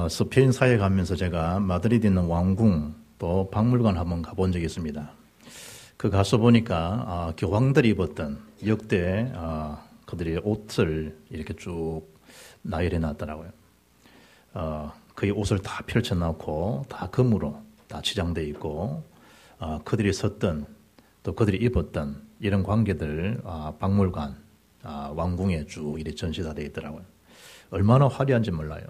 스페인 사회 가면서 제가 마드리드 있는 왕궁 또 박물관 한번 가본 적이 있습니다. 그 가서 보니까 교황들이 입었던 역대 그들의 옷을 이렇게 쭉 나열해 놨더라고요. 그의 옷을 다 펼쳐놓고 다 금으로 다 치장되어 있고 그들이 섰던 또 그들이 입었던 이런 관계들 박물관 왕궁에 쭉 이렇게 전시가 되어 있더라고요. 얼마나 화려한지 몰라요.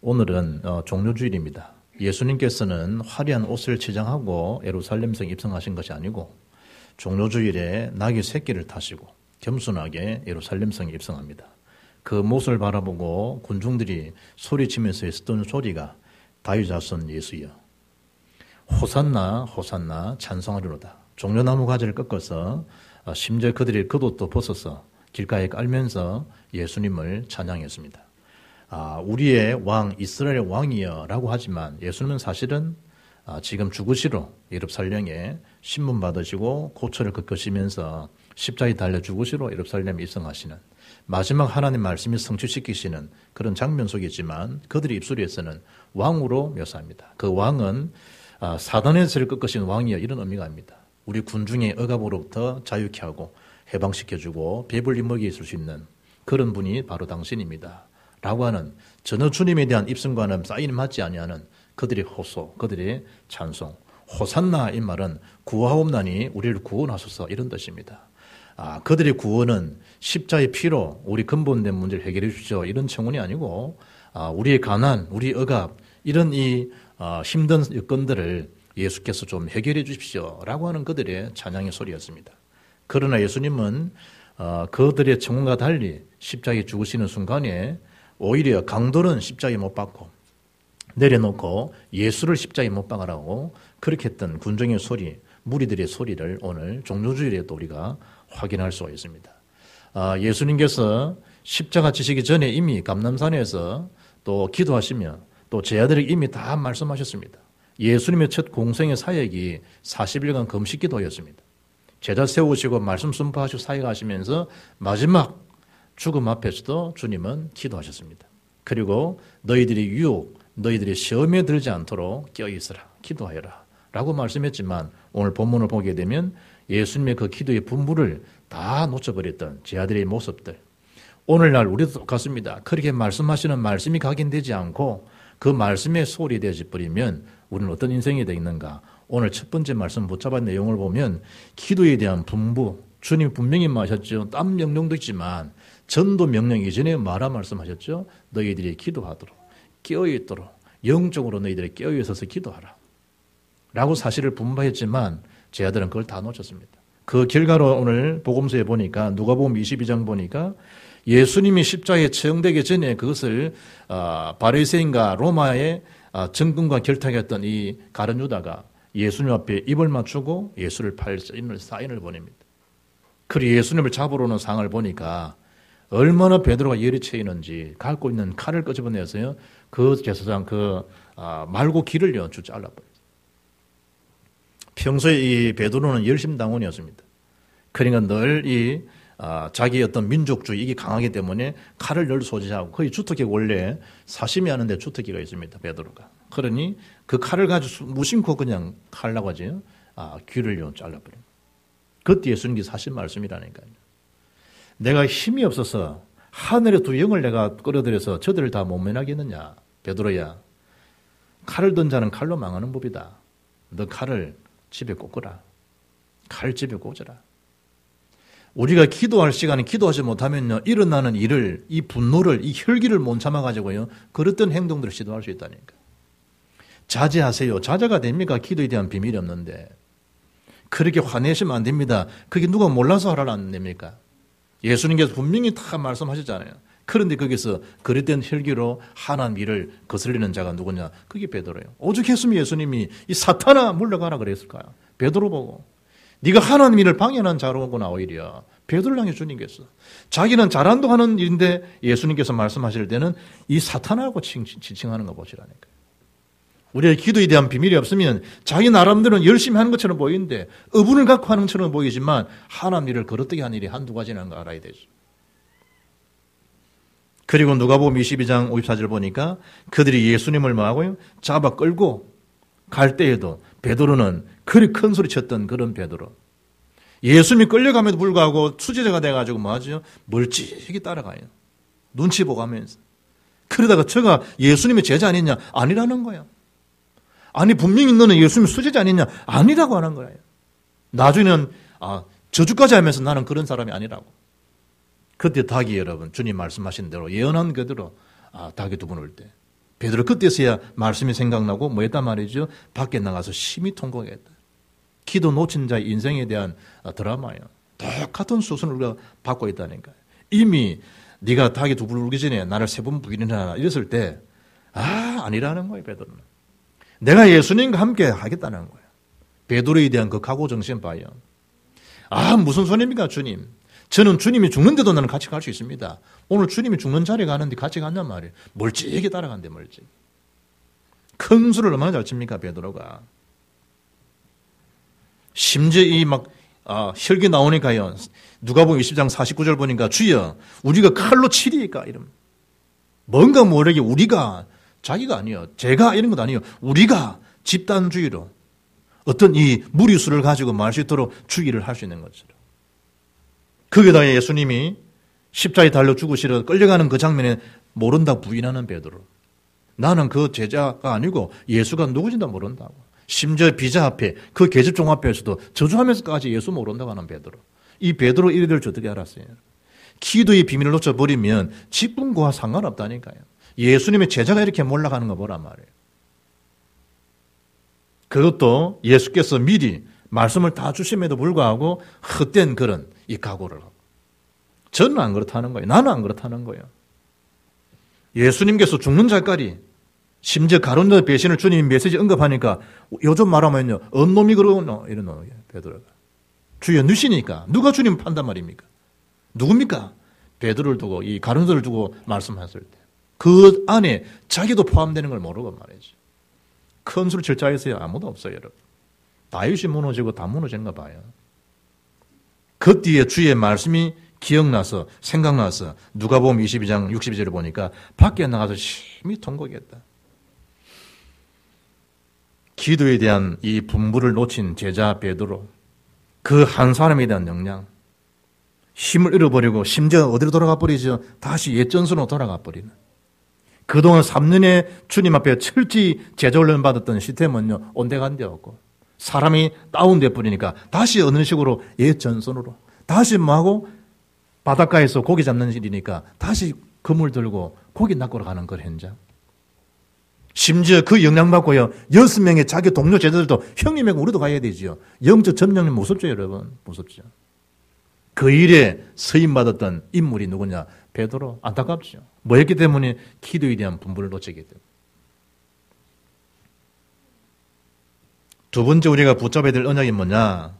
오늘은 종료주일입니다. 예수님께서는 화려한 옷을 치장하고 예루살렘성 입성하신 것이 아니고 종료주일에 나귀 새끼를 타시고 겸손하게 예루살렘성에 입성합니다. 그 모습을 바라보고 군중들이 소리치면서 했던 소리가 다윗 자손 예수여 호산나 호산나 찬송하리로다. 종려나무 가지를 꺾어서 심지어 그들이 겉옷도 벗어서 길가에 깔면서 예수님을 찬양했습니다. 우리의 왕 이스라엘의 왕이여 라고 하지만 예수님은 사실은 지금 죽으시러 예루살렘에 신문 받으시고 고초를 겪으시면서 십자가에 달려 죽으시러 예루살렘에 입성하시는 마지막 하나님 말씀이 성취시키시는 그런 장면 속이지만 그들의 입술에서는 왕으로 묘사합니다. 그 왕은 사단의 죄를 꺾으신 왕이여 이런 의미가 아닙니다. 우리 군중의 억압으로부터 자유케 하고 해방시켜주고 배불리 먹이 줄 수 있는 그런 분이 바로 당신입니다. 라고 하는 전혀 주님에 대한 입성과는 사인이 맞지 아니하는 그들의 호소, 그들의 찬송. 호산나 이 말은 구하옵나니 우리를 구원하소서 이런 뜻입니다. 그들의 구원은 십자의 피로 우리 근본된 문제를 해결해 주시오 이런 청원이 아니고 우리의 가난, 우리 억압 이런 이 힘든 여건들을 예수께서 좀 해결해 주십시오 라고 하는 그들의 찬양의 소리였습니다. 그러나 예수님은 그들의 청원과 달리 십자가에 죽으시는 순간에 오히려 강도는 십자가에 못 박고 내려놓고 예수를 십자가에 못 박으라고 그렇게 했던 군중의 소리, 무리들의 소리를 오늘 종료주일에도 우리가 확인할 수가 있습니다. 예수님께서 십자가 지시기 전에 이미 감람산에서 또 기도하시며 또 제 아들에게 이미 다 말씀하셨습니다. 예수님의 첫 공생의 사역이 40일간 금식 기도였습니다. 제자 세우시고 말씀 선포하시고 사역하시면서 마지막 죽음 앞에서도 주님은 기도하셨습니다. 그리고 너희들이 유혹, 너희들이 시험에 들지 않도록 깨어있으라, 기도하여라 라고 말씀했지만 오늘 본문을 보게 되면 예수님의 그 기도의 분부를 다 놓쳐버렸던 제 아들의 모습들. 오늘날 우리도 똑같습니다. 그렇게 말씀하시는 말씀이 각인되지 않고 그 말씀에 소홀히 되어져 버리면 우리는 어떤 인생이 되겠는가. 오늘 첫 번째 말씀 붙잡은 내용을 보면 기도에 대한 분부, 주님 분명히 말하셨죠. 땀 명령도 있지만 전도 명령 이전에 말씀하셨죠. 너희들이 기도하도록 깨어있도록 영적으로 너희들이 깨어있어서 기도하라 라고 사실을 분부했지만 제 아들은 그걸 다 놓쳤습니다. 그 결과로 오늘 복음서에 보니까 누가복음 22장 보니까 예수님이 십자가에 처형되기 전에 그것을 바리새인과 로마의 정권과 결탁했던 이 가룟 유다가 예수님 앞에 입을 맞추고 예수를 팔 사인을 보냅니다. 그리고 예수님을 잡으러 오는 상황을 보니까 얼마나 베드로가 열이 채이는지 갖고 있는 칼을 끄집어내서요. 그 제사장 말고 길을요 쭉 잘라버렸어요. 평소에 이 베드로는 열심당원이었습니다. 그러니까 늘 자기의 어떤 민족주의 이게 강하기 때문에 칼을 늘 소지하고 거의 주특기가 원래 사심이 하는데 주특기가 있습니다. 베드로가. 그러니 그 칼을 가지고 무심코 그냥 칼라고 하죠. 귀를요 잘라버립니다. 그때 예수님이 사신 말씀이라니까요. 내가 힘이 없어서 하늘의 두 영을 내가 끌어들여서 저들을 다 못 면하겠느냐. 베드로야. 칼을 든 자는 칼로 망하는 법이다. 너 칼을 집에 꽂거라. 칼 집에 꽂아라. 우리가 기도할 시간에 기도하지 못하면요. 일어나는 일을, 이 분노를, 이 혈기를 못 참아가지고요. 그랬던 행동들을 시도할 수 있다니까. 자제하세요. 자제가 됩니까? 기도에 대한 비밀이 없는데. 그렇게 화내시면 안 됩니다. 그게 누가 몰라서 하라는 안 됩니까? 예수님께서 분명히 다 말씀하셨잖아요. 그런데 거기서 그릇된 혈기로 하나님 일을 거슬리는 자가 누구냐? 그게 베드로예요. 오죽했으면 예수님이 이 사탄아 물러가라 그랬을까요? 베드로 보고. 네가 하나님 일을 방해하는 자로구나 오히려. 베드로를 향해 주님께서. 자기는 잘한다고 하는 일인데 예수님께서 말씀하실 때는 이 사탄하고 지칭하는 거 보시라니까요. 우리의 기도에 대한 비밀이 없으면 자기 나름대로는 열심히 하는 것처럼 보이는데 의분을 갖고 하는 것처럼 보이지만 하나님 일을 거르뜨게 하는 일이 한두 가지는 거 알아야 되죠. 그리고 누가복음 22장 54절 보니까 그들이 예수님을 뭐하고요? 잡아 끌고 갈 때에도 베드로는 그리 큰 소리 쳤던 그런 베드로. 예수님이 끌려감에도 불구하고 수제자가 돼가지고 뭐하죠? 멀찍이 따라가요. 눈치 보고 하면서. 그러다가 저가 예수님의 제자 아니냐? 아니라는 거야. 아니 분명히 너는 예수님의 수제자 아니냐? 아니라고 하는 거예요. 나중에는 저주까지 하면서 나는 그런 사람이 아니라고. 그때 닭이 여러분 주님 말씀하신 대로 예언한 그대로 닭이 두 번 올 때 베드로 그때서야 말씀이 생각나고 뭐 했단 말이죠. 밖에 나가서 심히 통곡했다. 기도 놓친 자의 인생에 대한 드라마예요. 똑같은 수순을 우리가 받고 있다니까요. 이미 네가 닭이 두 번 울기 전에 나를 세 번 부인하라 이랬을 때 아니라는 거예요. 베드로는. 내가 예수님과 함께 하겠다는 거예요. 베드로에 대한 그 각오 정신 봐요. 무슨 소리입니까 주님. 저는 주님이 죽는데도 나는 같이 갈 수 있습니다. 오늘 주님이 죽는 자리에 가는데 같이 간단 말이에요. 멀찍이 따라간대 멀찍이. 큰 수를 얼마나 잘 칩니까 베드로가. 심지어 혈기 나오니까요. 누가복음 20장 49절 보니까 주여 우리가 칼로 치리까 이름. 뭔가 모르게 우리가 자기가 아니요. 제가 이런 것도 아니요. 우리가 집단주의로 어떤 이 무리수를 가지고 말 수 있도록 주의를 할 수 있는 것처럼. 거기다가 예수님이 십자가에 달려 죽으시러 끌려가는 그 장면에 모른다 부인하는 베드로. 나는 그 제자가 아니고 예수가 누구인지 모른다고. 심지어 비자 앞에 그 계집종 앞에서도 저주하면서까지 예수 모른다고 하는 베드로. 이 베드로 이래 될 줄 어떻게 알았어요? 기도의 비밀을 놓쳐버리면 직분과 상관없다니까요. 예수님의 제자가 이렇게 몰락하는 거 보란 말이에요. 그것도 예수께서 미리 말씀을 다 주심에도 불구하고 헛된 그런 이 각오를 하고. 저는 안 그렇다는 거예요. 나는 안 그렇다는 거예요. 예수님께서 죽는 자까지 심지어 가룟유다 배신을 주님이 메시지 언급하니까 요즘 말하면요. 언 놈이 그러노? 이런 놈이에요. 베드로가. 주여 누시니까. 누가 주님 판단 말입니까? 누굽니까? 베드로를 두고 이 가룟유다를 두고 말씀하실 때. 그 안에 자기도 포함되는 걸 모르고 말이죠. 큰 술 절자에서야 아무도 없어요. 여러분. 다윗이 무너지고 다 무너지는가 봐요. 그 뒤에 주의 말씀이 기억나서 생각나서 누가복음 22장 62절을 보니까 밖에 나가서 심히 통곡했다. 기도에 대한 이 분부를 놓친 제자 베드로, 그 한 사람에 대한 역량, 힘을 잃어버리고 심지어 어디로 돌아가 버리죠? 다시 옛 전선으로 돌아가 버리는. 그동안 3년의 주님 앞에 철저히 제자훈련 받았던 시스템은요, 온데간데 없고 사람이 다운돼 버리니까 다시 어느 식으로 옛 전선으로 다시 뭐하고 바닷가에서 고기 잡는 일이니까 다시 그물 들고 고기 낚으러 가는 그 현장. 심지어 그 영향받고요, 6명의 자기 동료 제자들도 형님이고 우리도 가야 되지요. 영적 점령이 무섭죠, 여러분. 무섭죠. 그 일에 서임받았던 인물이 누구냐? 베드로. 안타깝죠. 뭐였기 때문에? 기도에 대한 분부를 놓치기 때문에. 두 번째 우리가 붙잡아야 될 언약이 뭐냐?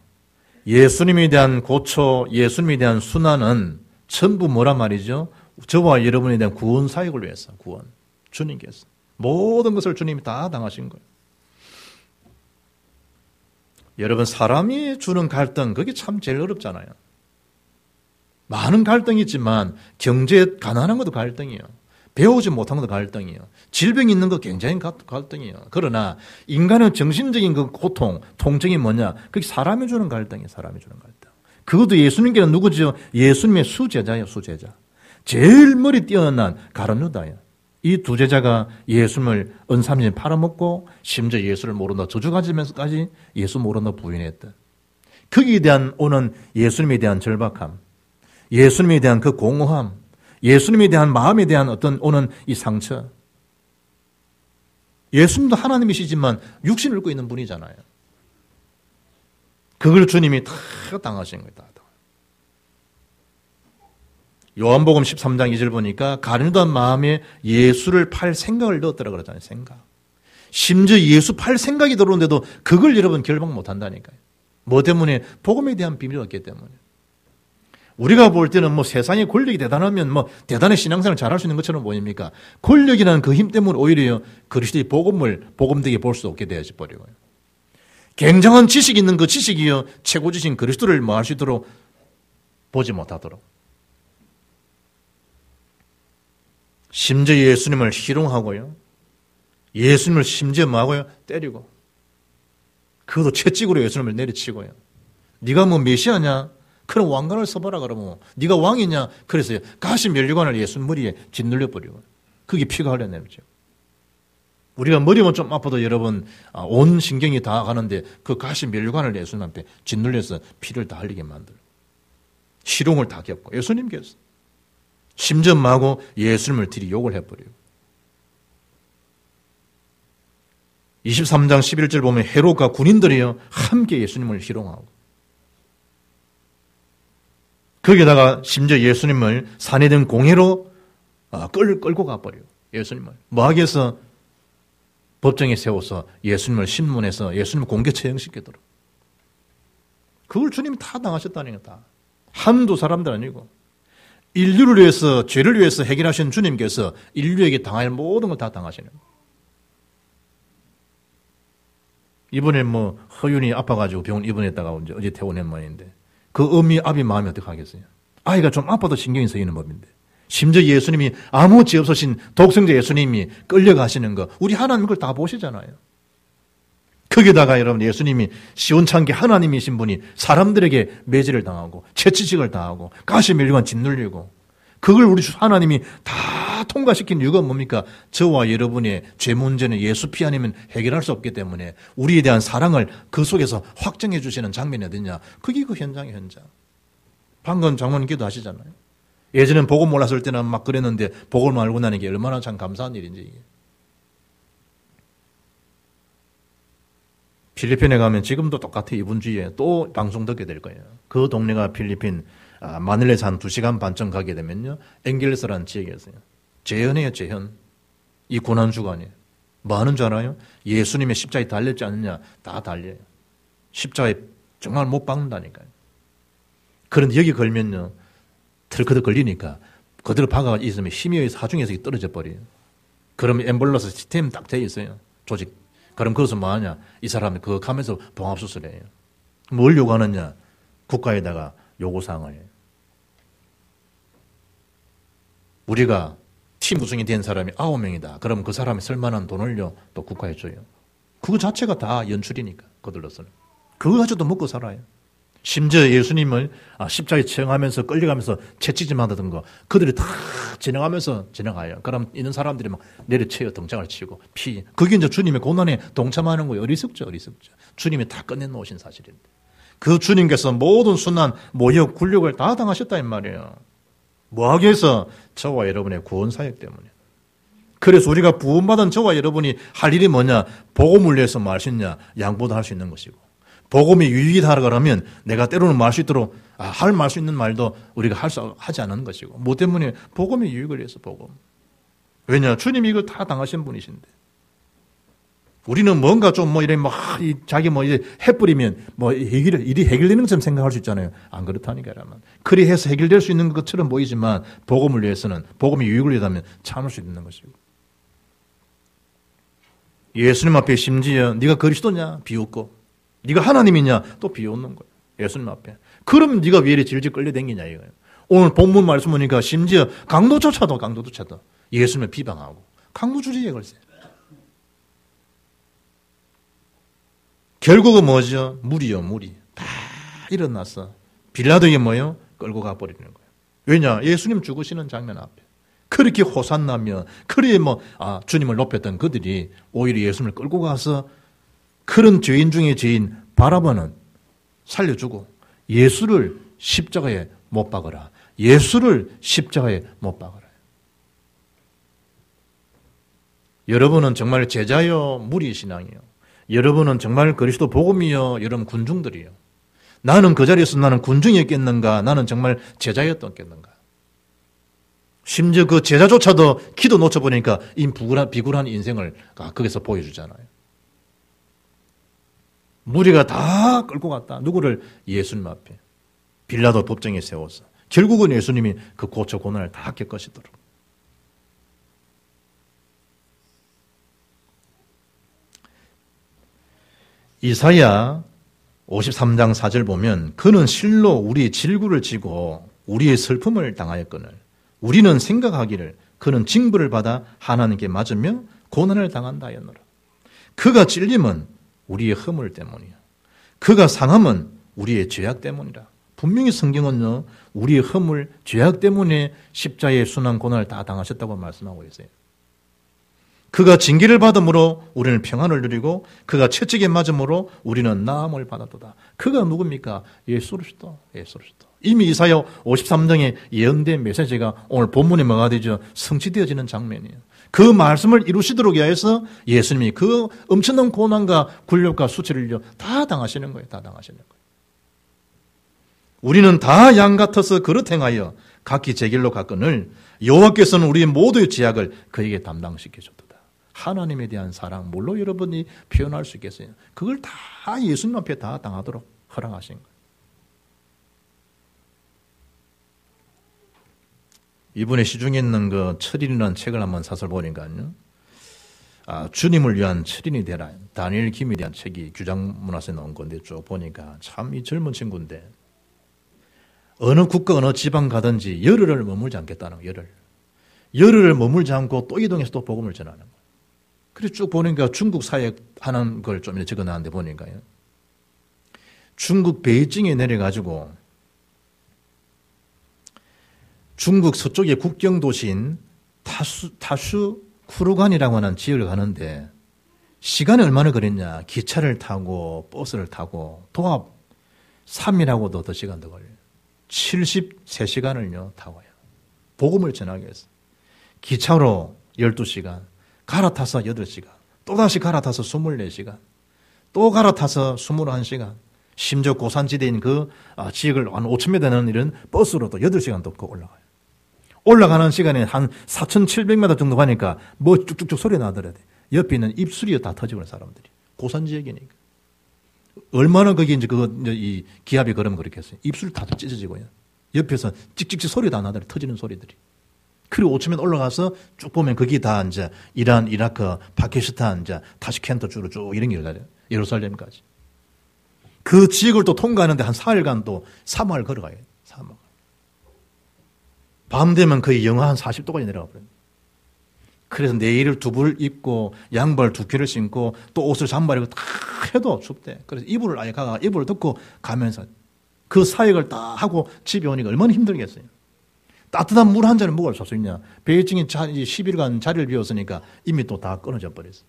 예수님에 대한 고초, 예수님에 대한 순환은 전부 뭐란 말이죠? 저와 여러분에 대한 구원 사역을 위해서, 구원. 주님께서. 모든 것을 주님이 다 당하신 거예요. 여러분, 사람이 주는 갈등, 그게 참 제일 어렵잖아요. 많은 갈등이 있지만 경제 가난한 것도 갈등이에요. 배우지 못한 것도 갈등이에요. 질병이 있는 거 굉장히 갈등이에요. 그러나 인간의 정신적인 그 고통, 통증이 뭐냐? 그게 사람이 주는 갈등이에요. 사람이 주는 갈등. 그것도 예수님께는 누구죠? 예수님의 수제자예요. 수제자. 제일 머리 뛰어난 가룟유다예요. 이 두 제자가 예수님을 은삼년 팔아먹고 심지어 예수를 모른다 저주가지면서까지 예수 모른다 부인했다. 거기에 대한 오는 예수님에 대한 절박함, 예수님에 대한 그 공허함, 예수님에 대한 마음에 대한 어떤 오는 이 상처. 예수님도 하나님이시지만 육신을 입고 있는 분이잖아요. 그걸 주님이 다 당하신 거예요. 요한복음 13장 2절 보니까 가룟유다 마음에 예수를 팔 생각을 넣었더라 그러잖아요. 생각. 심지어 예수 팔 생각이 들어오는데도 그걸 여러분 결박 못한다니까요. 뭐 때문에? 복음에 대한 비밀이 없기 때문에. 우리가 볼 때는 뭐 세상의 권력이 대단하면 뭐 대단히 신앙생활을 잘할 수 있는 것처럼 보입니까? 권력이라는 그 힘 때문에 오히려 그리스도의 복음을 복음되게 볼 수 없게 되어져 버리고요. 굉장한 지식이 있는 그 지식이요, 최고지신 그리스도를 뭐 할 수 있도록 보지 못하도록. 심지어 예수님을 희롱하고요. 예수님을 심지어 뭐하고요? 때리고. 그것도 채찍으로 예수님을 내리치고요. 네가 뭐 메시아냐? 그럼 왕관을 써봐라 그러면 네가 왕이냐? 그래서 가시 면류관을 예수 머리에 짓눌려 버리고 그게 피가 흘러내리죠. 우리가 머리만 좀 아파도 여러분 온 신경이 다 가는데 그 가시 면류관을 예수님한테 짓눌려서 피를 다 흘리게 만들어. 희롱을 다 겪고 예수님께서 심지어 마고 예수님을 들이 욕을 해버려요. 23장 11절 보면 헤롯과 군인들이요 함께 예수님을 희롱하고 거기다가 심지어 예수님을 산에든 공회로 끌고 가버려요. 예수님을 뭐하기 위해서 법정에 세워서 예수님을 신문해서 예수님을 공개 처형시키도록. 그걸 주님이 다 당하셨다는 거다. 한두 사람들 아니고 인류를 위해서 죄를 위해서 해결하신 주님께서 인류에게 당할 모든 걸 다 당하시는 거예요. 이번에 뭐 허윤이 아파가지고 병원 입원했다가 어제 퇴원한 모양인데 그 아비 마음이 어떻게 하겠어요? 아이가 좀 아파도 신경이 쓰이는 법인데 심지어 예수님이 아무 죄 없으신 독생자 예수님이 끌려가시는 거 우리 하나님 그걸 다 보시잖아요. 거기다가 여러분 예수님이 시원찮게 하나님이신 분이 사람들에게 매질을 당하고 채찍을 당하고 가시 면류관 짓눌리고 그걸 우리 하나님이 다 통과시킨 이유가 뭡니까? 저와 여러분의 죄 문제는 예수 피 아니면 해결할 수 없기 때문에 우리에 대한 사랑을 그 속에서 확정해 주시는 장면이 어디냐? 그게 그 현장의 현장. 방금 장로님 기도하시잖아요. 예전엔 복음 몰랐을 때는 막 그랬는데 복음을 알고 나는 게 얼마나 참 감사한 일인지. 이게. 필리핀에 가면 지금도 똑같아 이번 주에 또 방송 듣게 될 거예요. 그 동네가 필리핀 마닐레에서 한 2시간 반쯤 가게 되면요. 앵겔스라는 지역에 있어요. 재현이에요, 재현. 이 고난주간에. 뭐 하는 줄 알아요? 예수님의 십자가에 달렸지 않느냐? 다 달려요. 십자가에 정말 못 박는다니까요. 그런데 여기 걸면요. 털커덕 걸리니까 그대로 박아 있으면 힘이 의해서 하중에서 떨어져 버려요. 그러면 앰뷸런스 시스템 딱 되어 있어요. 조직. 그럼 그것은 뭐 하냐? 이 사람이 그거 가면서 봉합수술을 해요. 뭘 요구하느냐? 국가에다가 요구사항을 해요. 우리가 팀 우승이 된 사람이 9명이다. 그럼 그 사람이 쓸만한 돈을요, 또 국가에 줘요. 그거 자체가 다 연출이니까, 그들로서는. 그거 가지고도 먹고 살아요. 심지어 예수님을 십자가에 처형하면서 끌려가면서 채찍질 하던 거, 그들이 다 지나가면서 지나가요. 그럼 있는 사람들이 막 내려쳐요. 등장을 치고, 피. 그게 이제 주님의 고난에 동참하는 거예요. 어리석죠, 어리석죠. 주님이 다 끝내놓으신 사실인데. 그 주님께서 모든 순환, 모욕, 굴욕을 다 당하셨다, 이 말이에요. 뭐하기 위해서? 저와 여러분의 구원 사역 때문에. 그래서 우리가 구원받은 저와 여러분이 할 일이 뭐냐? 복음을 위해서 뭐 할 수 있냐? 양보도 할 수 있는 것이고. 복음이 유익이다 그러면 내가 때로는 말 수 있도록 말 수 있는 말도 우리가 하지 않는 것이고. 뭐 때문에? 복음이 유익을 위해서 복음. 왜냐? 주님이 이걸 다 당하신 분이신데. 우리는 뭔가 좀 뭐 이래 자기 이제 해버리면 일이 해결되는 것처럼 생각할 수 있잖아요. 안 그렇다니까, 여러분. 그리 해서 해결될 수 있는 것처럼 보이지만 복음을 위해서는, 복음이 유익을 위하다면 참을 수 있는 것이고. 예수님 앞에 심지어 네가 그리스도냐? 비웃고. 네가 하나님이냐? 또 비웃는 거예요. 예수님 앞에. 그러면 네가 왜 이리 질질 끌려다니냐 이거예요. 오늘 본문 말씀 보니까 심지어 강도조차도 예수님을 비방하고 강도주의에 걸세. 결국은 뭐죠? 물이요, 물이. 다 일어났어. 빌라도에게 뭐요? 끌고 가버리는 거예요. 왜냐? 예수님 죽으시는 장면 앞에. 그렇게 호산나며, 그렇게 주님을 높였던 그들이 오히려 예수님을 끌고 가서 그런 죄인 중에 죄인 바라바는 살려주고 예수를 십자가에 못 박아라. 예수를 십자가에 못 박아라. 여러분은 정말 제자요, 무리 신앙이요. 여러분은 정말 그리스도 복음이요. 여러분 군중들이요. 나는 그 자리에서 나는 군중이었겠는가? 나는 정말 제자였겠는가? 심지어 그 제자조차도 기도 놓쳐보니까 비굴한 인생을 거기서 보여주잖아요. 무리가 다 끌고 갔다. 누구를? 예수님 앞에. 빌라도 법정에 세워서. 결국은 예수님이 그 고초 고난을 다 겪으시도록. 이사야 53장 4절 보면 그는 실로 우리의 질구를 지고 우리의 슬픔을 당하였거늘 우리는 생각하기를 그는 징벌을 받아 하나님께 맞으며 고난을 당한다 하였노라. 그가 찔림은 우리의 허물 때문이야. 그가 상함은 우리의 죄악 때문이라. 분명히 성경은요, 우리의 허물, 죄악 때문에 십자가의 순환 고난을 다 당하셨다고 말씀하고 있어요. 그가 징계를 받음으로 우리는 평안을 누리고 그가 채찍에 맞음으로 우리는 나음을 받았도다. 그가 누굽니까? 예수 그리스도. 이미 이사야 53장의 예언된 메시지가 오늘 본문에 뭐가 되죠? 성취되어지는 장면이에요. 그 말씀을 이루시도록 위하여서 예수님이 그 엄청난 고난과 굴욕과 수치를 다 당하시는 거예요. 다 당하시는 거예요. 우리는 다 양 같아서 그릇 행하여 각기 제 길로 갔거늘 여호와께서는 우리 모두의 죄악을 그에게 담당시켜 줬도다. 하나님에 대한 사랑, 뭘로 여러분이 표현할 수 있겠어요? 그걸 다 예수님 앞에 다 당하도록 허락하신 거예요. 이번에 시중에 있는 그 철인이라는 책을 한번 사서 보니까요. 주님을 위한 철인이 되라. 다니엘 김에 대한 책이 규장문화서에 나온 건데 쭉 보니까 참 이 젊은 친구인데 어느 국가 어느 지방 가든지 열흘을 머물지 않겠다는 거예요. 열흘을 머물지 않고 또 이동해서 또 복음을 전하는 거예요. 그래서 쭉 보니까 중국 사역하는 걸 좀 적어놨는데 보니까요. 중국 베이징에 내려가지고 중국 서쪽의 국경 도시인 타슈 쿠르간이라고 하는 지역을 가는데 시간이 얼마나 걸렸냐. 기차를 타고 버스를 타고 도합 3일하고도 더 시간 더 걸려요. 73시간을요 타고 와요. 복음을 전하기 위해서. 기차로 12시간, 갈아타서 8시간, 또다시 갈아타서 24시간, 또 갈아타서 21시간, 심지어 고산지대인 그 지역을 한 5,000m 되는 이런 버스로도 8시간 더 올라가요. 올라가는 시간에 한 4,700m 정도 가니까 뭐 쭉쭉쭉 소리 나더라도 옆에 있는 입술이 다 터지고 있는 사람들이. 고산 지역이니까. 얼마나 거기 이제 이 기압이 그러면 그렇겠어요. 입술 다 찢어지고요. 옆에서 찍찍찍 소리 다 나더라도 터지는 소리들이. 그리고 5,000m 올라가서 쭉 보면 거기 다 이제 이란, 이라크, 파키스탄, 이제 타시켄트 주로 쭉 이런 길을 가요. 예루살렘까지. 그 지역을 또 통과하는데 한 4일간 또 사막을 걸어가요. 사막. 밤 되면 거의 영하 한 40도까지 내려가 버려요. 그래서 내일을 두벌 입고 양발 2켤을 신고 또 옷을 잠바리고 다 해도 춥대. 그래서 이불을 아예 이불을 덮고 가면서 그 사역을 다 하고 집에 오니까 얼마나 힘들겠어요. 따뜻한 물 한 잔을 먹을 수 있냐. 베이징이 10일간 자리를 비웠으니까 이미 또 다 끊어져 버렸어.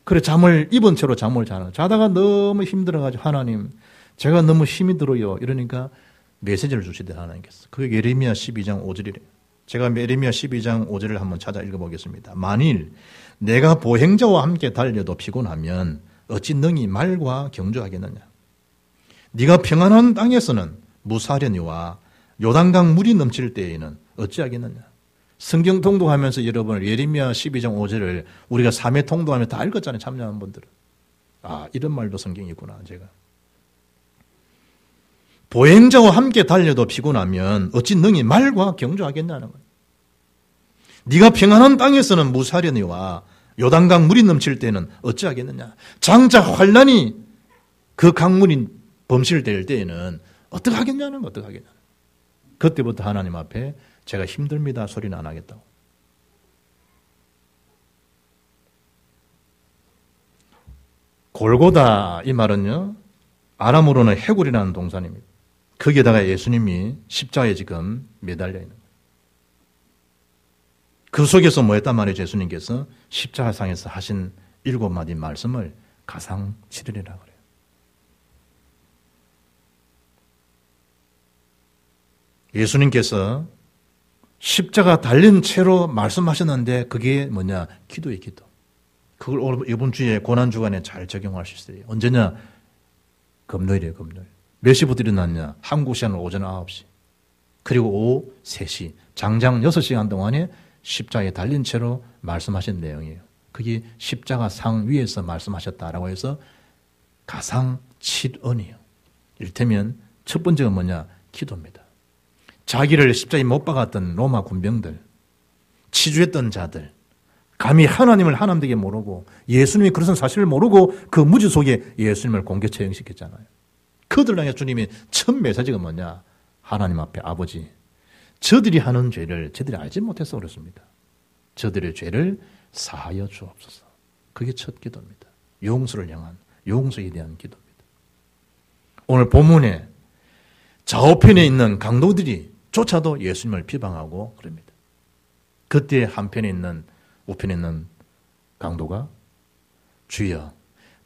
그래 잠을 입은 채로 잠을 자는. 자다가 너무 힘들어가지고 하나님 제가 너무 힘이 들어요. 이러니까 메시지를 주시대 하나님께서. 그게 예레미야 12장 5절이래요. 제가 예레미야 12장 5절을 한번 찾아 읽어보겠습니다. 만일 내가 보행자와 함께 달려도 피곤하면 어찌 능히 말과 경주하겠느냐. 네가 평안한 땅에서는 무사하려니와 요단강 물이 넘칠 때에는 어찌하겠느냐. 성경 통독하면서 여러분 예레미야 12장 5절을 우리가 3회 통독하면 다 읽었잖아요. 참여한 분들은. 이런 말도 성경이 있구나 제가. 보행자와 함께 달려도 피곤하면 어찌 능히 말과 경주하겠냐는 거예요. 네가 평안한 땅에서는 무사하려니와 요단강 물이 넘칠 때는 어찌하겠느냐. 장차 환란이 그 강물이 범실될 때에는 어떻게 하겠냐는 거. 어떻게 하겠냐. 그때부터 하나님 앞에 제가 힘듭니다 소리는 안 하겠다고. 골고다 이 말은요 아람어로는 해골이라는 동산입니다. 거기에다가 예수님이 십자가에 지금 매달려 있는 거예요. 그 속에서 뭐 했단 말이죠. 예수님께서 십자가상에서 하신 7마디 말씀을 가상치르리라 그래요. 예수님께서 십자가 달린 채로 말씀하셨는데 그게 뭐냐? 기도예요, 기도. 그걸 이번 주에 고난주간에 잘 적용할 수 있어요. 언제냐? 금요일이에요, 금요일. 몇 시부터 일어났냐? 한국 시간은 오전 9시. 그리고 오후 3시. 장장 6시간 동안에 십자가에 달린 채로 말씀하신 내용이에요. 그게 십자가 상 위에서 말씀하셨다라고 해서 가상칠언이에요. 이를테면 첫 번째가 뭐냐? 기도입니다. 자기를 십자가에 못 박았던 로마 군병들, 치주했던 자들, 감히 하나님을 하나님되게 모르고 예수님이 그런 사실을 모르고 그 무지 속에 예수님을 공개 처형시켰잖아요. 그들 향해 주님의 첫 메시지가 뭐냐? 하나님 앞에 아버지, 저들이 하는 죄를 저들이 알지 못해서 그렇습니다. 저들의 죄를 사하여 주옵소서. 그게 첫 기도입니다. 용서를 향한, 용서에 대한 기도입니다. 오늘 본문에 좌우편에 있는 강도들이 조차도 예수님을 비방하고 그럽니다. 그때 한편에 있는, 우편에 있는 강도가 주여,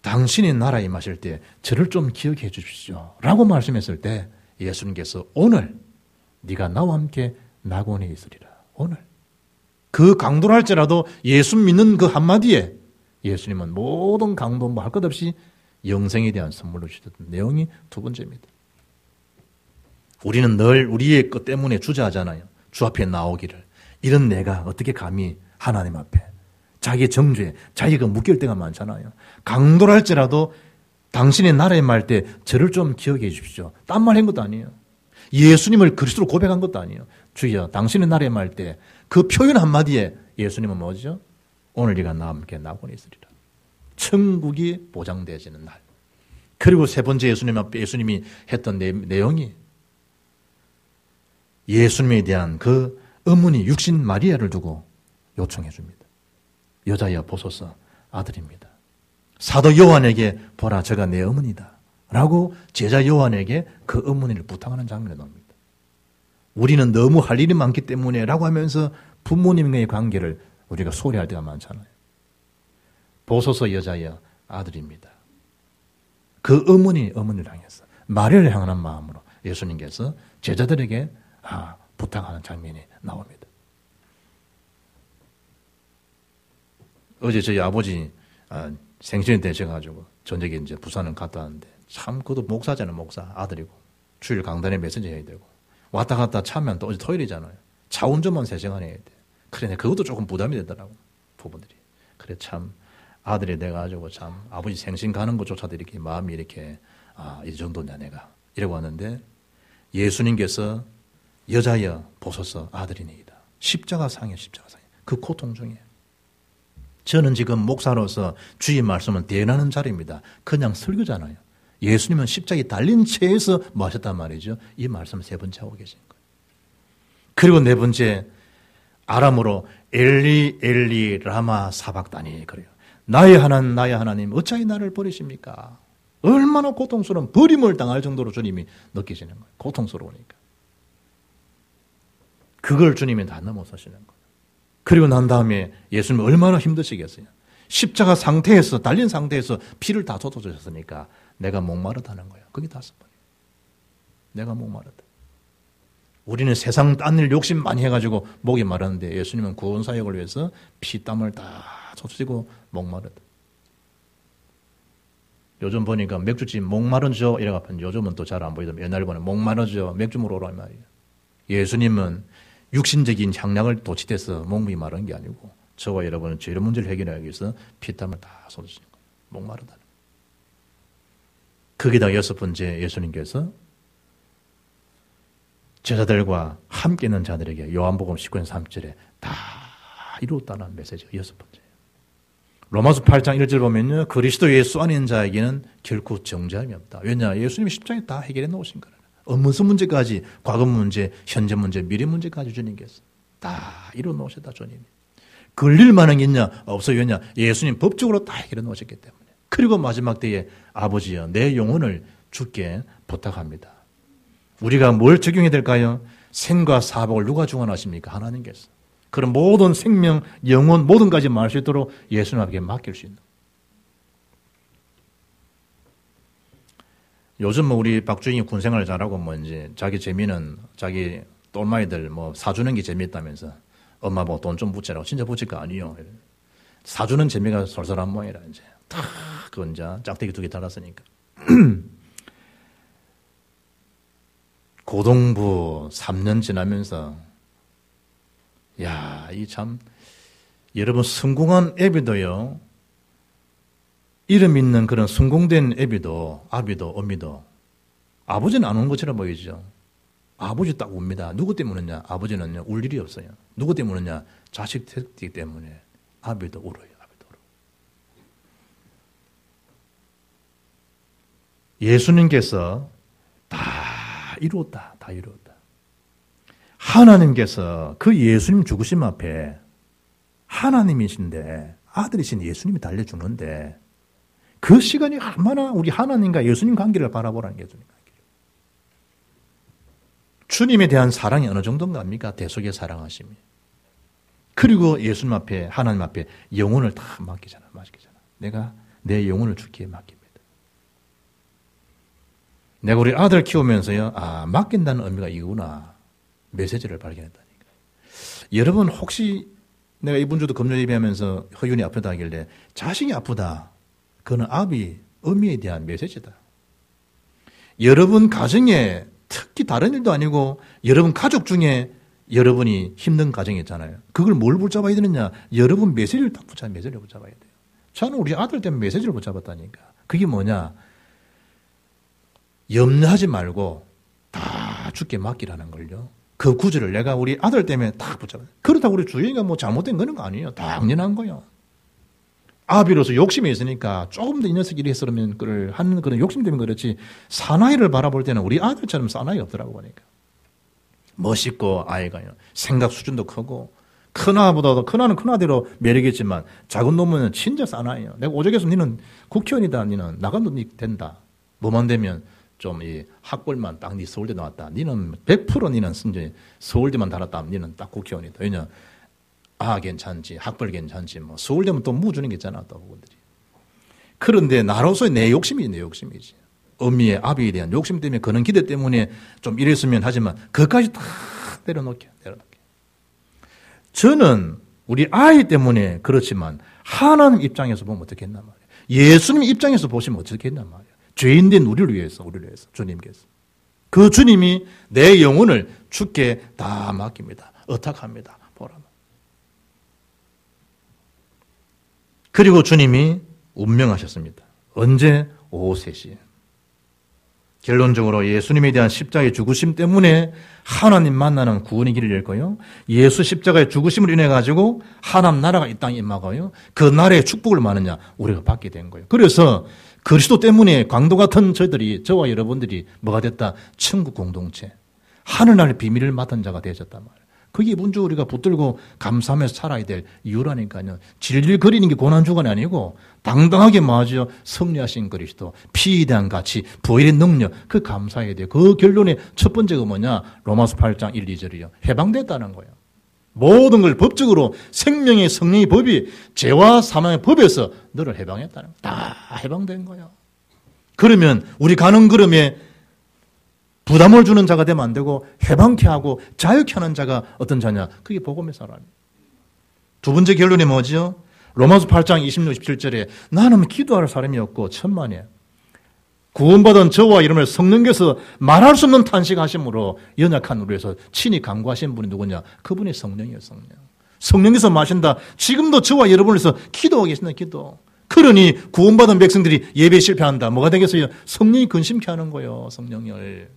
당신의 나라에 임하실 때 저를 좀 기억해 주십시오 라고 말씀했을 때 예수님께서 오늘 네가 나와 함께 낙원에 있으리라. 오늘. 그 강도를 할지라도 예수 믿는 그 한마디에 예수님은 모든 강도 뭐 할 것 없이 영생에 대한 선물로 주셨던 내용이 두 번째입니다. 우리는 늘 우리의 것 때문에 주저하잖아요. 주 앞에 나오기를. 이런 내가 어떻게 감히 하나님 앞에 자기의 정죄, 자기가 묶일 때가 많잖아요. 강도를 할지라도 당신의 나라에 말 때 저를 좀 기억해 주십시오. 딴 말 한 것도 아니에요. 예수님을 그리스도로 고백한 것도 아니에요. 주여, 당신의 나라에 말 때 그 표현 한마디에 예수님은 뭐죠? 오늘 네가 나와 함께 낙원에 있으리라. 천국이 보장되어지는 날. 그리고 세 번째 예수님 앞에 예수님이 했던 내용이 예수님에 대한 그 어머니 육신 마리아를 두고 요청해 줍니다. 여자여 보소서 아들입니다. 사도 요한에게 보라 저가 내 어머니다 라고 제자 요한에게 그 어머니를 부탁하는 장면이 나옵니다. 우리는 너무 할 일이 많기 때문에 라고 하면서 부모님과의 관계를 우리가 소홀히할 때가 많잖아요. 보소서 여자여 아들입니다. 그 어머니를 향해서 마리아를 향하는 마음으로 예수님께서 제자들에게 부탁하는 장면이 나옵니다. 어제 저희 아버지 생신이 되셔가지고 저녁에 이제 부산을 갔다 왔는데 참 그것도 목사잖아요. 목사 아들이고 주일 강단에 메시지 해야 되고 왔다 갔다 차면 또 어제 토요일이잖아요. 차 운전만 3시간 해야 돼. 그래 그것도 조금 부담이 되더라고 부부들이. 그래 참 아들이 돼가지고 참 아버지 생신 가는 것조차도 이렇게 마음이 이렇게 이 정도냐 내가 이러고 왔는데 예수님께서 여자여 보소서 아들이니이다. 십자가상이에요. 십자가상이에요. 그 고통 중에 저는 지금 목사로서 주의 말씀은 대연하는 자리입니다. 그냥 설교잖아요. 예수님은 십자가에 달린 채에서 뭐 하셨단 말이죠. 이 말씀을 3번째 하고 계신 거예요. 그리고 4번째 아람으로 엘리 엘리 라마 사박다니 그래요. 나의 하나님 어찌하여 나를 버리십니까? 얼마나 고통스러운 버림을 당할 정도로 주님이 느끼시는 거예요. 고통스러우니까. 그걸 주님이 다 넘어서시는 거예요. 그리고 난 다음에 예수님이 얼마나 힘드시겠어요. 십자가 상태에서 달린 상태에서 피를 다 쏟아주셨으니까 내가 목마르다는 거예요. 그게 5번이에요. 내가 목마르다. 우리는 세상 딴 일 욕심 많이 해가지고 목이 마르는데 예수님은 구원 사역을 위해서 피땀을 다 쏟으시고 목마르다. 요즘 보니까 맥주집 목마르죠 이래가지고 요즘은 또 잘 안 보이던데 옛날에 보면 목마르죠 맥주 먹으러 말이에요. 예수님은 육신적인 향락을 도취돼서 목이 마른 게 아니고 저와 여러분은 죄의 문제를 해결하기 위해서 피땀을 다 쏟으시는 거예요. 목마르다는. 거기다 6번째 예수님께서 제자들과 함께 있는 자들에게 요한복음 19장 3절에 다 이루었다는 메시지가 6번째예요. 로마서 8장 1절 보면요. 그리스도 예수 안에 있는 자에게는 결코 정죄함이 없다. 왜냐? 예수님이 십자가에 다 해결해 놓으신 거예요. 업무수 문제까지, 과거 문제, 현재 문제, 미래 문제까지 주님께서 다 이루어 놓으셨다, 주님이. 걸릴 만한 게 있냐? 없어요. 왜냐? 예수님 법적으로 다 해결해 놓으셨기 때문에. 그리고 마지막 때에 아버지여, 내 영혼을 주께 부탁합니다. 우리가 뭘 적용해야 될까요? 생과 사복을 누가 주관하십니까? 하나님께서. 그런 모든 생명, 영혼, 모든 가지 말할 수 있도록 예수님에게 맡길 수 있는. 요즘 뭐 우리 박주인이 군생활을 잘하고 뭐 이제 자기 재미는 자기 똘마이들 뭐 사주는 게 재미있다면서 엄마 뭐 돈 좀 붙여라고. 진짜 붙일 거 아니요. 사주는 재미가 솔솔한 모양이라 이제 탁 그 이제 짝대기 2개 달았으니까. 고등부 3년 지나면서 야, 이 참 여러분 성공한 애비도요. 이름 있는 그런 성공된 애비도 아비도 어미도 아버지는 안 온 것처럼 보이죠. 아버지 딱 웁니다. 누구 때문이냐? 아버지는요 울 일이 없어요. 누구 때문이냐? 자식 됐기 때문에 아비도 울어요. 아비도 울어. 예수님께서 다 이루었다. 다 이루었다. 하나님께서 그 예수님 죽으심 앞에 하나님이신데 아들이신 예수님이 달려 죽는데 그 시간이 얼마나 우리 하나님과 예수님 관계를 바라보라는 게 예수님 관계. 주님에 대한 사랑이 어느 정도인가 합니까? 대속의 사랑하심이. 그리고 예수님 앞에 하나님 앞에 영혼을 다 맡기잖아. 내가 내 영혼을 주께 맡깁니다. 내가 우리 아들 키우면서요. 맡긴다는 의미가 이구나. 메시지를 발견했다니까. 여러분 혹시 내가 이번 주도 금요 예배하면서 허윤이 아프다 하길래 자식이 아프다. 그거는 아비 의미에 대한 메시지다. 여러분 가정에 특히 다른 일도 아니고 여러분 가족 중에 여러분이 힘든 가정이 있잖아요. 그걸 뭘 붙잡아야 되느냐? 여러분 메시지를 딱 메시지를 붙잡아야 돼요. 저는 우리 아들 때문에 메시지를 붙잡았다니까. 그게 뭐냐? 염려하지 말고 다 주께 맡기라는 걸요. 그 구절을 내가 우리 아들 때문에 딱 붙잡았어요. 그렇다고 우리 주인이가 뭐 잘못된 거는 거 아니에요. 당연한 거예요. 아비로서 욕심이 있으니까 조금 더 이 녀석이 이리 했으면 그를 하는 그런 욕심 때문에 그렇지 사나이를 바라볼 때는 우리 아들처럼 사나이 없더라고 보니까. 멋있고 아이가요. 생각 수준도 크고 큰아보다도 큰아는 큰아대로 매력있지만 작은 놈은 진짜 사나이예요. 내가 오죽해서 니는 국회의원이다. 니는 나가도 된다. 뭐만 되면 좀 이 학벌만 딱 니 서울대 나왔다. 니는 100% 니는 이제 서울대만 달았다. 니는 딱 국회의원이다. 왜냐? 괜찮지. 학벌 괜찮지. 뭐 서울대면 또 무 주는 게 있잖아. 또 그분들이. 그런데 나로서의 내 욕심이지. 어미의 아비에 대한 욕심 때문에 그런 기대 때문에 좀 이랬으면 하지만 그것까지 다 내려놓게. 저는 우리 아이 때문에 그렇지만 하나님 입장에서 보면 어떻게 했단 말이에요. 예수님 입장에서 보시면 어떻게 했단 말이에요. 죄인된 우리를 위해서 주님께서. 그 주님이 내 영혼을 주께 다 맡깁니다. 의탁합니다. 보라. 그리고 주님이 운명하셨습니다. 언제? 오후 3시에. 결론적으로 예수님에 대한 십자가의 죽으심 때문에 하나님 만나는 구원의 길을 열고요. 예수 십자가의 죽으심을 인해 가지고 하나님 나라가 이 땅에 임하고요. 그 나라의 축복을 많으냐 우리가 받게 된 거예요. 그래서 그리스도 때문에 광도 같은 저와 여러분들이 뭐가 됐다? 천국 공동체. 하늘나라의 비밀을 맡은 자가 되셨단 말이에요. 그게 먼저 우리가 붙들고 감사하면서 살아야 될 이유라니까요. 질질거리는 게 고난주간이 아니고 당당하게 맞아 승리하신 그리스도, 피에 대한 가치, 부활의 능력, 그 감사해야 돼요. 그 결론의 첫 번째가 뭐냐? 로마서 8장 1, 2절이요. 해방됐다는 거예요. 모든 걸 법적으로 생명의 성령의 법이 죄와 사망의 법에서 너를 해방했다는 거예요. 다 해방된 거예요. 그러면 우리 가는 걸음에 부담을 주는 자가 되면 안 되고 해방케 하고 자유케 하는 자가 어떤 자냐? 그게 복음의 사람이에요. 두 번째 결론이 뭐지요? 로마서 8장 26, 27절에 나는 기도할 사람이었고 천만에 구원받은 저와 이름을 성령께서 말할 수 없는 탄식하심으로 연약한 우리에서 친히 간구하신 분이 누구냐? 그분이 성령이에요. 성령께서 마신다. 지금도 저와 여러분에서 기도하고 계신다. 기도. 그러니 구원받은 백성들이 예배에 실패한다. 뭐가 되겠어요? 성령이 근심케 하는 거예요. 성령을.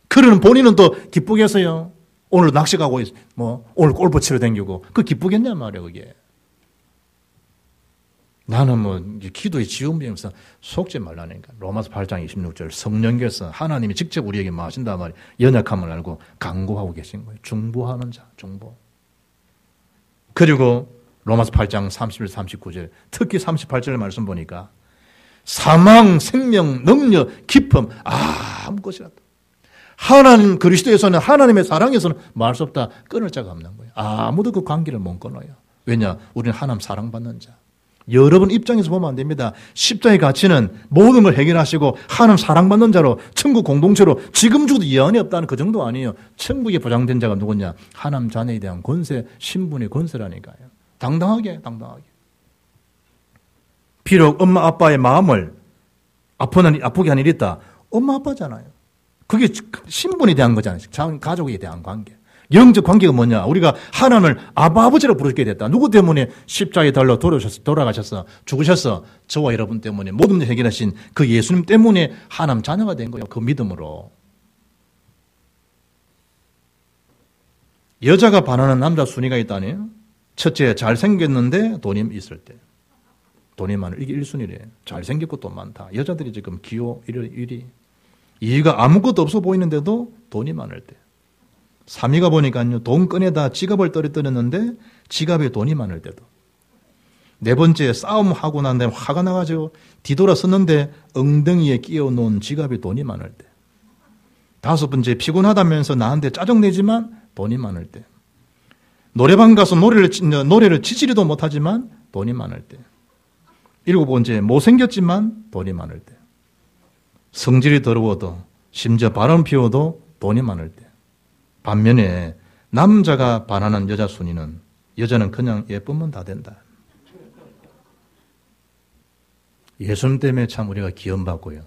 그러는 본인은 또 기쁘겠어요. 오늘 낚시 가고 오늘 골프 치러 다니고 그 기쁘겠냐 말이야 그게. 나는 기도에 지원비면서 속지 말라니까. 로마서 8장 26절 성령께서 하나님이 직접 우리에게 마신다 말이야. 연약함을 알고 간구하고 계신 거예요. 중보하는 자, 중보. 그리고 로마서 8장 31, 39절 특히 38절 말씀 보니까 사망, 생명, 능력, 기쁨 아무 것이라도 하나님 그리스도에서는 하나님의 사랑에서는 말할 수 없다. 끊을 자가 없는 거예요. 아무도 그 관계를 못 끊어요. 왜냐? 우리는 하나님 사랑받는 자. 여러분 입장에서 보면 안 됩니다. 십자의 가치는 모든 걸 해결하시고 하나님 사랑받는 자로 천국 공동체로 지금 죽어도 예언이 없다는 그 정도 아니에요. 천국에 보장된 자가 누구냐? 하나님 자녀에 대한 권세, 신분의 권세라니까요. 당당하게. 비록 엄마 아빠의 마음을 아프게 한 일이 있다. 엄마 아빠잖아요. 그게 신분에 대한 거잖아요. 가족에 대한 관계. 영적 관계가 뭐냐? 우리가 하나님을 아버지로 부르게 됐다. 누구 때문에 십자가에 달려 돌아가셔서 죽으셔서 저와 여러분 때문에 모든 일 해결하신 그 예수님 때문에 하나님 자녀가 된 거예요. 그 믿음으로. 여자가 반하는 남자 순위가 있다네요. 첫째, 잘생겼는데 돈이 있을 때. 돈이 많을. 이게 1순위래요. 잘생겼고 돈 많다. 여자들이 지금 기호 1위. 이가 아무것도 없어 보이는데도 돈이 많을 때. 3위가 보니까요, 돈 꺼내다 지갑을 떨어뜨렸는데 지갑에 돈이 많을 때도. 4번째, 싸움하고 난 다음에 화가 나가지고 뒤돌아섰는데 엉덩이에 끼워놓은 지갑에 돈이 많을 때. 5번째, 피곤하다면서 나한테 짜증내지만 돈이 많을 때. 노래방 가서 노래를 지지리도 못하지만 돈이 많을 때. 7번째, 못생겼지만 돈이 많을 때. 성질이 더러워도 심지어 바람 피워도 돈이 많을 때. 반면에 남자가 반하는 여자 순위는 여자는 그냥 예쁘면 다 된다. 예수님 때문에 참 우리가 기원받고요.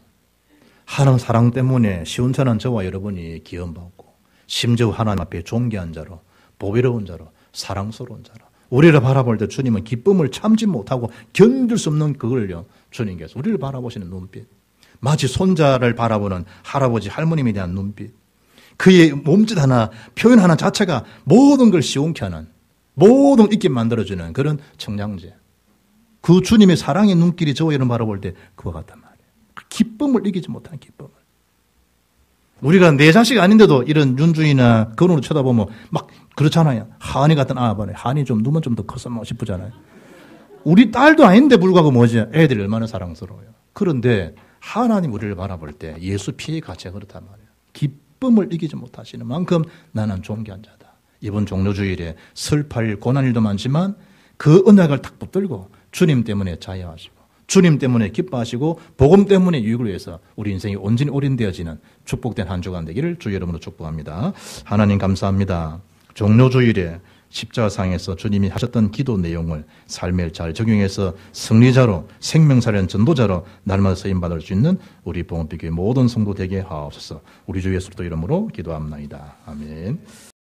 하나님 사랑 때문에 시원찮은 저와 여러분이 기원받고 심지어 하나님 앞에 존귀한 자로 보배로운 자로 사랑스러운 자로 우리를 바라볼 때 주님은 기쁨을 참지 못하고 견딜 수 없는 그걸요. 주님께서 우리를 바라보시는 눈빛. 마치 손자를 바라보는 할아버지 할머님에 대한 눈빛. 그의 몸짓 하나 표현 하나 자체가 모든 걸 시원케 하는 모든 걸 있게 만들어주는 그런 청량제. 그 주님의 사랑의 눈길이 저와 여러분 바라볼 때 그와 같단 말이에요. 그 기쁨을 이기지 못하는 기쁨을. 우리가 내 자식 아닌데도 이런 윤주이나 건우를 쳐다보면 막 그렇잖아요. 하은이 같은 아버네. 하은이 좀 눈만 좀 더 컸으면 싶잖아요. 우리 딸도 아닌데 불구하고 뭐지? 애들이 얼마나 사랑스러워요. 그런데 하나님 우리를 바라볼 때 예수 피의 가치가 그렇단 말이에요. 기쁨을 이기지 못하시는 만큼 나는 존귀한 자다. 이번 종료주일에 슬퍼할 고난일도 많지만 그 언약을 딱 붙들고 주님 때문에 자유하시고 주님 때문에 기뻐하시고 복음 때문에 유익을 위해서 우리 인생이 온전히 올인되어지는 축복된 한 주간 되기를 주 여러분으로 축복합니다. 하나님 감사합니다. 종료주일에 십자가상에서 주님이 하셨던 기도 내용을 삶에 잘 적용해서 승리자로 생명사련 전도자로 날마다 쓰임받을 수 있는 우리 봉헌비교의 모든 성도 되게 하옵소서. 우리 주 예수 그리스도 이름으로 기도합나이다. 아멘.